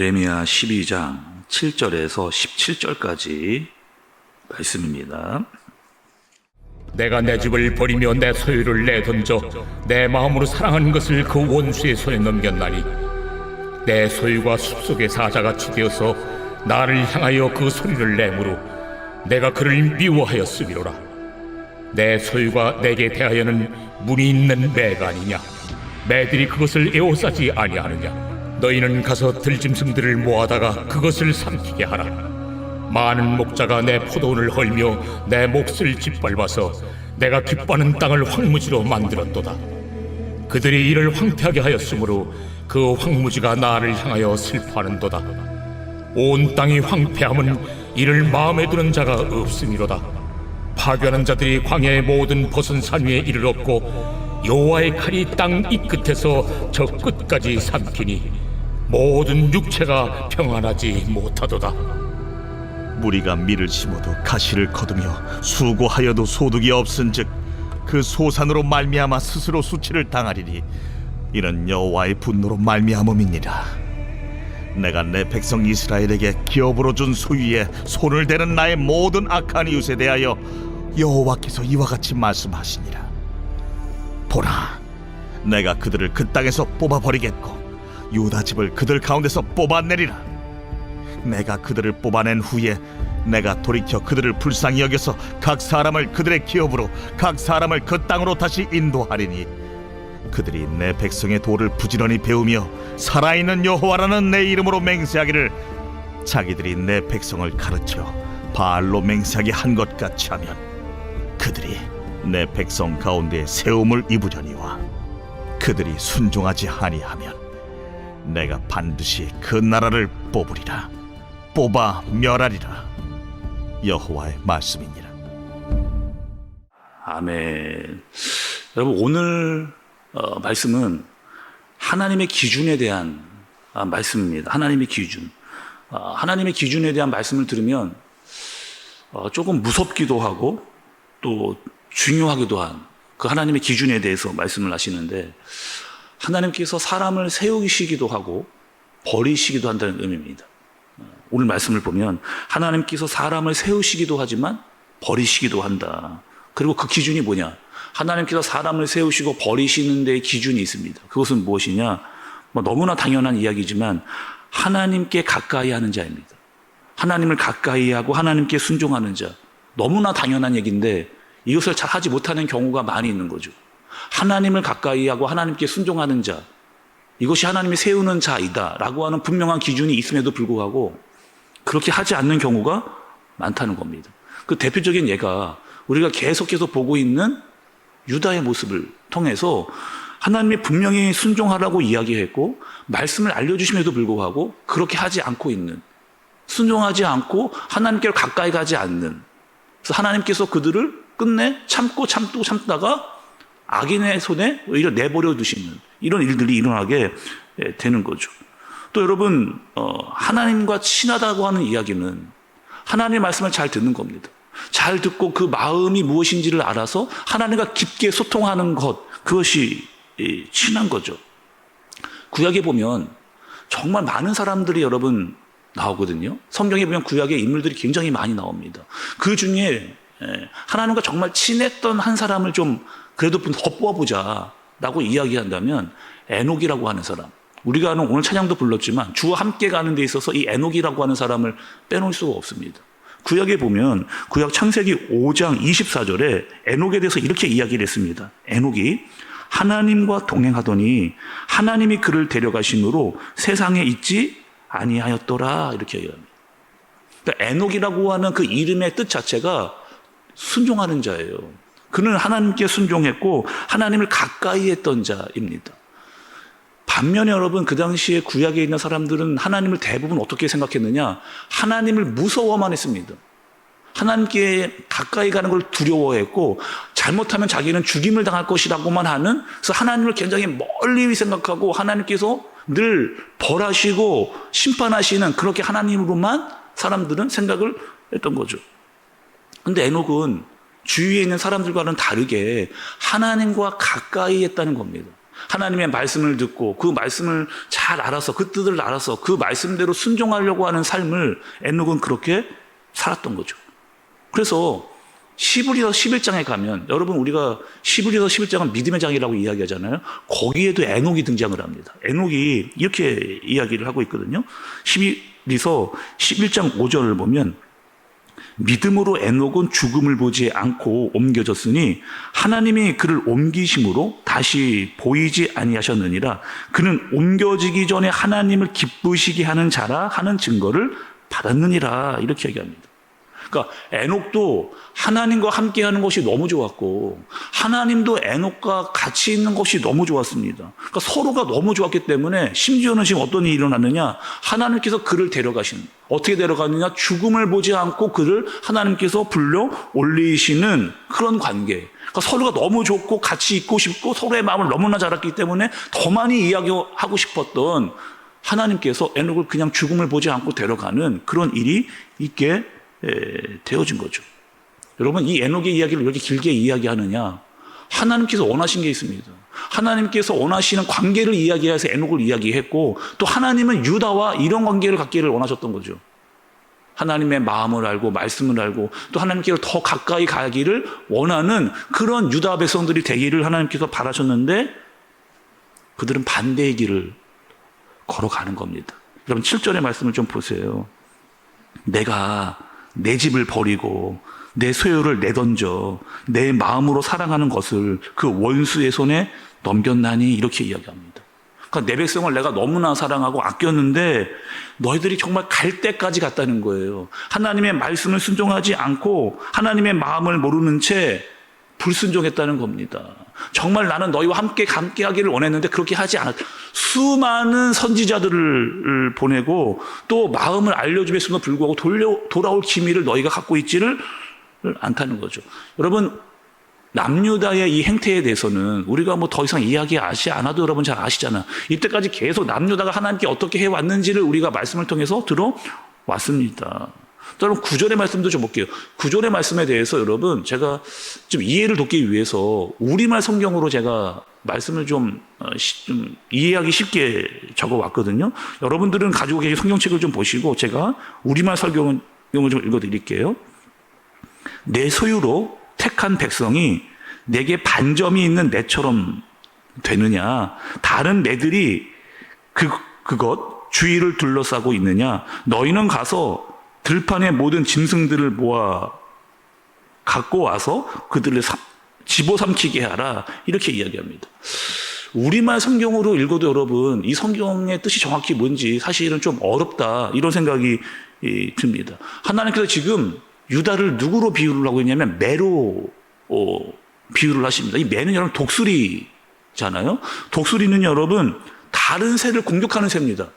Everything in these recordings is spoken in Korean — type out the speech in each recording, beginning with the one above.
예레미야 12장 7절에서 17절까지 말씀입니다. 내가 내 집을 버리며 내 소유를 내던져 내 마음으로 사랑하는 것을 그 원수의 손에 넘겼나니 내 소유가 숲속의 사자같이 되어서 나를 향하여 그 소리를 내므로 내가 그를 미워하였음이로라. 내 소유가 내게 대하여는 문이 있는 매가 아니냐? 매들이 그것을 에워싸지 아니하느냐? 너희는 가서 들짐승들을 모아다가 그것을 삼키게 하라. 많은 목자가 내 포도원을 헐며 내 몫을 짓밟아서 내가 기뻐하는 땅을 황무지로 만들었도다. 그들이 이를 황폐하게 하였으므로 그 황무지가 나를 향하여 슬퍼하는도다. 온 땅이 황폐함은 이를 마음에 두는 자가 없음이로다. 파괴하는 자들이 광야의 모든 벗은 산 위에 이르렀고 여호와의 칼이 땅 이 끝에서 저 끝까지 삼키니 모든 육체가 평안하지 못하도다. 무리가 밀을 심어도 가시를 거두며 수고하여도 소득이 없은즉 그 소산으로 말미암아 스스로 수치를 당하리니 이는 여호와의 분노로 말미암음이니라. 내가 내 백성 이스라엘에게 기업으로 준 소유에 손을 대는 나의 모든 악한 이웃에 대하여 여호와께서 이와 같이 말씀하시니라. 보라, 내가 그들을 그 땅에서 뽑아버리겠고 유다 집을 그들 가운데서 뽑아내리라. 내가 그들을 뽑아낸 후에 내가 돌이켜 그들을 불쌍히 여겨서 각 사람을 그들의 기업으로 각 사람을 그 땅으로 다시 인도하리니 그들이 내 백성의 도를 부지런히 배우며 살아있는 여호와라는 내 이름으로 맹세하기를 자기들이 내 백성을 가르쳐 바알로 맹세하게 한 것 같이 하면 그들이 내 백성 가운데 세움을 입으려니와 그들이 순종하지 아니하면 내가 반드시 그 나라를 뽑으리라. 뽑아 멸하리라. 여호와의 말씀이니라. 아멘. 여러분, 오늘 말씀은 하나님의 기준에 대한 말씀입니다. 하나님의 기준. 하나님의 기준에 대한 말씀을 들으면 조금 무섭기도 하고 또 중요하기도 한 그 하나님의 기준에 대해서 말씀을 하시는데, 하나님께서 사람을 세우시기도 하고 버리시기도 한다는 의미입니다. 오늘 말씀을 보면 하나님께서 사람을 세우시기도 하지만 버리시기도 한다. 그리고 그 기준이 뭐냐? 하나님께서 사람을 세우시고 버리시는 데의 기준이 있습니다. 그것은 무엇이냐? 너무나 당연한 이야기지만 하나님께 가까이 하는 자입니다. 하나님을 가까이 하고 하나님께 순종하는 자. 너무나 당연한 얘기인데 이것을 잘 하지 못하는 경우가 많이 있는 거죠. 하나님을 가까이 하고 하나님께 순종하는 자, 이것이 하나님이 세우는 자이다 라고 하는 분명한 기준이 있음에도 불구하고 그렇게 하지 않는 경우가 많다는 겁니다. 그 대표적인 예가 우리가 계속해서 보고 있는 유다의 모습을 통해서 하나님이 분명히 순종하라고 이야기했고 말씀을 알려주심에도 불구하고 그렇게 하지 않고 있는, 순종하지 않고 하나님께로 가까이 가지 않는, 그래서 하나님께서 그들을 끝내 참다가 악인의 손에 오히려 내버려 두시는 이런 일들이 일어나게 되는 거죠. 또 여러분, 하나님과 친하다고 하는 이야기는 하나님의 말씀을 잘 듣는 겁니다. 잘 듣고 그 마음이 무엇인지를 알아서 하나님과 깊게 소통하는 것, 그것이 친한 거죠. 구약에 보면 정말 많은 사람들이 여러분 나오거든요. 성경에 보면 구약의 인물들이 굉장히 많이 나옵니다. 그 중에 하나님과 정말 친했던 한 사람을 좀 그래도 더 뽑아보자 라고 이야기한다면 에녹이라고 하는 사람, 우리가 오늘 찬양도 불렀지만 주와 함께 가는 데 있어서 이 에녹이라고 하는 사람을 빼놓을 수가 없습니다. 구약에 보면 구약 창세기 5장 24절에 에녹에 대해서 이렇게 이야기를 했습니다. 에녹이 하나님과 동행하더니 하나님이 그를 데려가심으로 세상에 있지 아니하였더라, 이렇게 얘기합니다. 그러니까 에녹이라고 하는 그 이름의 뜻 자체가 순종하는 자예요. 그는 하나님께 순종했고 하나님을 가까이 했던 자입니다. 반면에 여러분, 그 당시에 구약에 있는 사람들은 하나님을 대부분 어떻게 생각했느냐? 하나님을 무서워만 했습니다. 하나님께 가까이 가는 걸 두려워했고 잘못하면 자기는 죽임을 당할 것이라고만 하는, 그래서 하나님을 굉장히 멀리 생각하고 하나님께서 늘 벌하시고 심판하시는 그렇게 하나님으로만 사람들은 생각을 했던 거죠. 근데 에녹은 주위에 있는 사람들과는 다르게 하나님과 가까이 했다는 겁니다. 하나님의 말씀을 듣고 그 말씀을 잘 알아서 그 뜻을 알아서 그 말씀대로 순종하려고 하는 삶을 에녹은 그렇게 살았던 거죠. 그래서 시브리서 11장에 가면 여러분 우리가 시브리서 11장은 믿음의 장이라고 이야기하잖아요. 거기에도 에녹이 등장을 합니다. 에녹이 이렇게 이야기를 하고 있거든요. 시브리서 11장 5절을 보면 믿음으로 에녹은 죽음을 보지 않고 옮겨졌으니 하나님이 그를 옮기심으로 다시 보이지 아니하셨느니라. 그는 옮겨지기 전에 하나님을 기쁘시게 하는 자라 하는 증거를 받았느니라. 이렇게 얘기합니다. 그러니까 에녹도 하나님과 함께하는 것이 너무 좋았고 하나님도 에녹과 같이 있는 것이 너무 좋았습니다. 그러니까 서로가 너무 좋았기 때문에 심지어는 지금 어떤 일이 일어났느냐, 하나님께서 그를 데려가신, 어떻게 데려가느냐, 죽음을 보지 않고 그를 하나님께서 불러 올리시는 그런 관계. 그러니까 서로가 너무 좋고 같이 있고 싶고 서로의 마음을 너무나 잘 알았기 때문에 더 많이 이야기하고 싶었던 하나님께서 에녹을 그냥 죽음을 보지 않고 데려가는 그런 일이 있게 되어진 거죠. 여러분, 이 에녹의 이야기를 왜 이렇게 길게 이야기하느냐? 하나님께서 원하신 게 있습니다. 하나님께서 원하시는 관계를 이야기해서 에녹을 이야기했고, 또 하나님은 유다와 이런 관계를 갖기를 원하셨던 거죠. 하나님의 마음을 알고 말씀을 알고 또 하나님께로 더 가까이 가기를 원하는 그런 유다 백성들이 되기를 하나님께서 바라셨는데 그들은 반대의 길을 걸어가는 겁니다. 여러분 7절의 말씀을 좀 보세요. 내가 내 집을 버리고 내 소유를 내던져 내 마음으로 사랑하는 것을 그 원수의 손에 넘겼나니, 이렇게 이야기합니다. 그러니까 내 백성을 내가 너무나 사랑하고 아꼈는데 너희들이 정말 갈 때까지 갔다는 거예요. 하나님의 말씀을 순종하지 않고 하나님의 마음을 모르는 채 불순종했다는 겁니다. 정말 나는 너희와 함께 하기를 원했는데 그렇게 하지 않았다. 수많은 선지자들을 보내고 또 마음을 알려줌에도 불구하고 돌아올 기미를 너희가 갖고 있지를 않다는 거죠. 여러분, 남유다의 이 행태에 대해서는 우리가 뭐 더 이상 이야기하지 않아도 여러분 잘 아시잖아. 이때까지 계속 남유다가 하나님께 어떻게 해왔는지를 우리가 말씀을 통해서 들어왔습니다. 여러분 9절의 말씀도 좀 볼게요. 9절의 말씀에 대해서 여러분 제가 좀 이해를 돕기 위해서 우리말 성경으로 제가 말씀을 좀 이해하기 쉽게 적어왔거든요. 여러분들은 가지고 계신 성경책을 좀 보시고 제가 우리말 설경을 좀 읽어드릴게요. 내 소유로 택한 백성이 내게 반점이 있는 내처럼 되느냐? 다른 내들이 그것 주위를 둘러싸고 있느냐? 너희는 가서 들판의 모든 짐승들을 모아 갖고 와서 그들을 집어삼키게 하라. 이렇게 이야기합니다. 우리말 성경으로 읽어도 여러분 이 성경의 뜻이 정확히 뭔지 사실은 좀 어렵다, 이런 생각이 듭니다. 하나님께서 지금 유다를 누구로 비유를 하고 있냐면 매로 비유를 하십니다. 이 매는 여러분 독수리잖아요. 독수리는 여러분 다른 새를 공격하는 새입니다.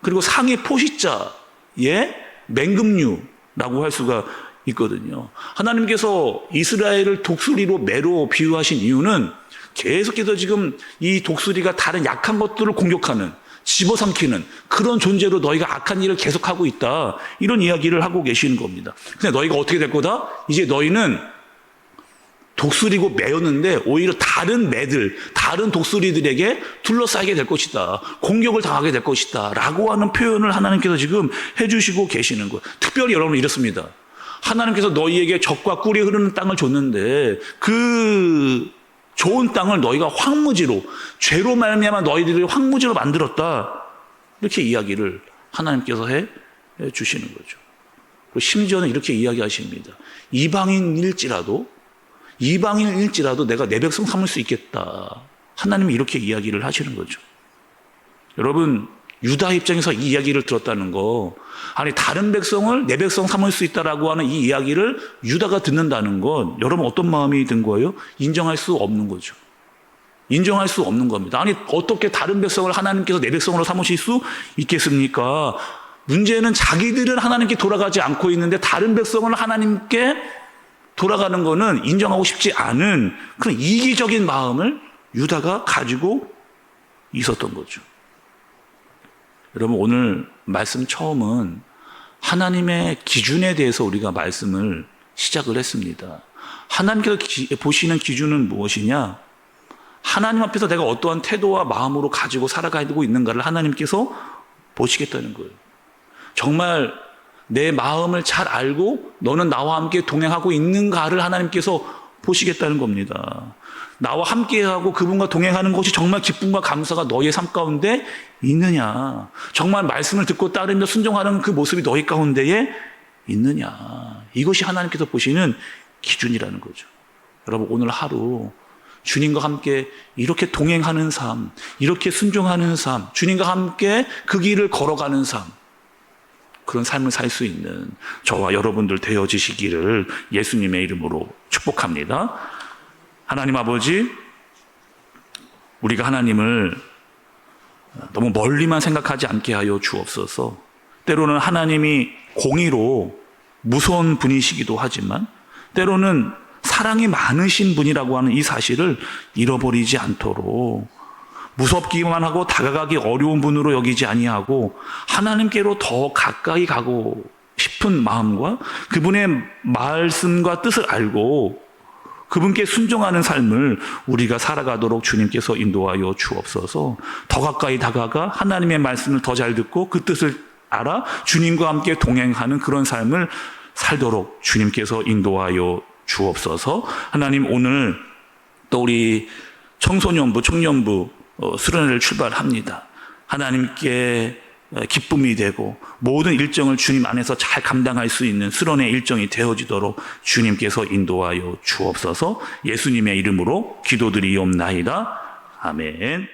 그리고 상의 포식자의 맹금류라고 할 수가 있거든요. 하나님께서 이스라엘을 독수리로 매로 비유하신 이유는 계속해서 지금 이 독수리가 다른 약한 것들을 공격하는, 집어삼키는 그런 존재로 너희가 악한 일을 계속하고 있다, 이런 이야기를 하고 계시는 겁니다. 근데 너희가 어떻게 될 거다? 이제 너희는 독수리고 매였는데 오히려 다른 매들, 다른 독수리들에게 둘러싸이게 될 것이다, 공격을 당하게 될 것이다 라고 하는 표현을 하나님께서 지금 해주시고 계시는 거예요. 특별히 여러분 이렇습니다. 하나님께서 너희에게 젖과 꿀이 흐르는 땅을 줬는데 그 좋은 땅을 너희가 황무지로, 죄로 말미암아 너희들이 황무지로 만들었다, 이렇게 이야기를 하나님께서 해 주시는 거죠. 그리고 심지어는 이렇게 이야기하십니다. 이방인일지라도 내가 내 백성 삼을 수 있겠다. 하나님이 이렇게 이야기를 하시는 거죠. 여러분, 유다 입장에서 이 이야기를 들었다는 거, 아니 다른 백성을 내 백성 삼을 수 있다라고 하는 이 이야기를 유다가 듣는다는 건 여러분 어떤 마음이 든 거예요? 인정할 수 없는 거죠. 인정할 수 없는 겁니다. 아니 어떻게 다른 백성을 하나님께서 내 백성으로 삼으실 수 있겠습니까? 문제는 자기들은 하나님께 돌아가지 않고 있는데 다른 백성을 하나님께 돌아가는 거는 인정하고 싶지 않은 그런 이기적인 마음을 유다가 가지고 있었던 거죠. 여러분, 오늘 말씀 처음은 하나님의 기준에 대해서 우리가 말씀을 시작을 했습니다. 하나님께서 보시는 기준은 무엇이냐? 하나님 앞에서 내가 어떠한 태도와 마음으로 가지고 살아가고 있는가를 하나님께서 보시겠다는 거예요. 정말 내 마음을 잘 알고 너는 나와 함께 동행하고 있는가를 하나님께서 보시겠다는 겁니다. 나와 함께하고 그분과 동행하는 것이 정말 기쁨과 감사가 너의 삶 가운데 있느냐? 정말 말씀을 듣고 따르며 순종하는 그 모습이 너희 가운데에 있느냐? 이것이 하나님께서 보시는 기준이라는 거죠. 여러분, 오늘 하루 주님과 함께 이렇게 동행하는 삶, 이렇게 순종하는 삶, 주님과 함께 그 길을 걸어가는 삶, 그런 삶을 살 수 있는 저와 여러분들 되어지시기를 예수님의 이름으로 축복합니다. 하나님 아버지, 우리가 하나님을 너무 멀리만 생각하지 않게 하여 주옵소서. 때로는 하나님이 공의로 무서운 분이시기도 하지만 때로는 사랑이 많으신 분이라고 하는 이 사실을 잃어버리지 않도록 무섭기만 하고 다가가기 어려운 분으로 여기지 아니하고 하나님께로 더 가까이 가고 싶은 마음과 그분의 말씀과 뜻을 알고 그분께 순종하는 삶을 우리가 살아가도록 주님께서 인도하여 주옵소서. 더 가까이 다가가 하나님의 말씀을 더 잘 듣고 그 뜻을 알아 주님과 함께 동행하는 그런 삶을 살도록 주님께서 인도하여 주옵소서. 하나님, 오늘 또 우리 청소년부, 청년부 수련회를 출발합니다. 하나님께 기쁨이 되고 모든 일정을 주님 안에서 잘 감당할 수 있는 수련회 일정이 되어지도록 주님께서 인도하여 주옵소서. 예수님의 이름으로 기도드리옵나이다. 아멘.